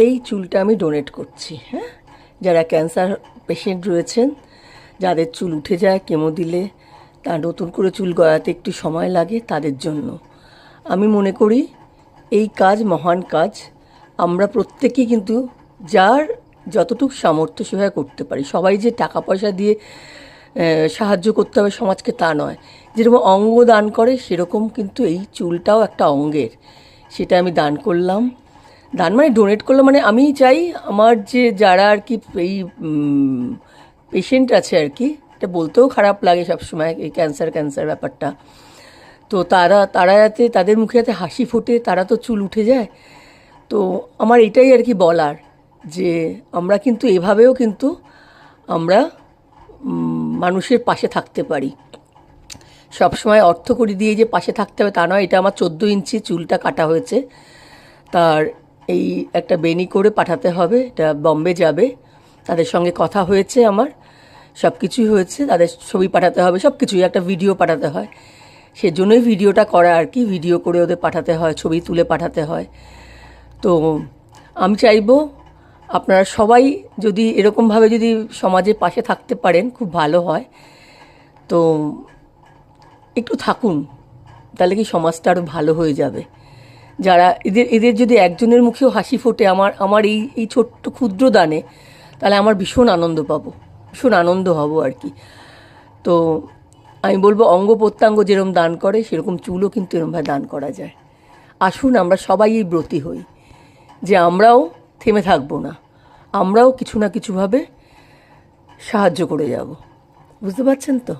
এই চুলটা আমি ডোনেট করছি, হ্যাঁ, যারা ক্যান্সার পেশেন্ট রয়েছেন, যাদের চুল উঠে যায় কেমো দিলে, তার নতুন করে চুল গজাতে একটু সময় লাগে, তাদের জন্য আমি মনে করি এই কাজ মহান কাজ। আমরা প্রত্যেকেই কিন্তু যার যতটুকু সামর্থ্য সেভাবে করতে পারি। সবাই যে টাকা পয়সা দিয়ে সাহায্য করতে হবে সমাজকে তা নয়। যেরকম অঙ্গ দান করে সেরকম কিন্তু এই চুলটাও একটা অঙ্গের, সেটা আমি দান করলাম। দান মানে ডোনেট করলাম, মানে আমি চাই আমার যে যারা আর কি এই পেশেন্ট আছে আর কি, এটা বলতেও খারাপ লাগে সবসময় এই ক্যান্সার ব্যাপারটা, তো তারা যাতে তাদের মুখে যাতে হাসি ফোটে, তারা তো চুল উঠে যায়। তো আমার এটাই আর কি বলার, যে আমরা কিন্তু এভাবেও কিন্তু আমরা মানুষের পাশে থাকতে পারি। সবসময় অর্থকড়ি দিয়ে যে পাশে থাকতে হবে তা নয়। এটা আমার 14 ইঞ্চি চুলটা কাটা হয়েছে, তার এই একটা বেনি করে পাঠাতে হবে, এটা বম্বে যাবে, তাদের সঙ্গে কথা হয়েছে আমার, সব কিছুই হয়েছে, তাদের ছবি পাঠাতে হবে, সব কিছুই, একটা ভিডিও পাঠাতে হয়, সেজন্যই ভিডিওটা করা আর কি। ভিডিও করে ওদের পাঠাতে হয়, ছবি তুলে পাঠাতে হয়। তো আমি চাইবো আপনারা সবাই যদি এরকমভাবে যদি সমাজের পাশে থাকতে পারেন খুব ভালো হয়। তো একটু থাকুন, তাহলে কি সমাজটা আরও ভালো হয়ে যাবে। যারা এদের যদি একজনের মুখেও হাসি ফোটে আমার এই ছোট্ট ক্ষুদ্র দানে, তাহলে আমার ভীষণ আনন্দ পাবো, ভীষণ আনন্দ হব আর কি। তো আমি বলবো অঙ্গ প্রত্যঙ্গ যেরকম দান করে সেরকম চুলও কিন্তু এরকমভাবে দান করা যায়। আসুন আমরা সবাই এই ব্রতী হই যে আমরাও থেমে থাকবো না, আমরাও কিছু না কিছুভাবে সাহায্য করে যাব। বুঝতে পারছেন তো?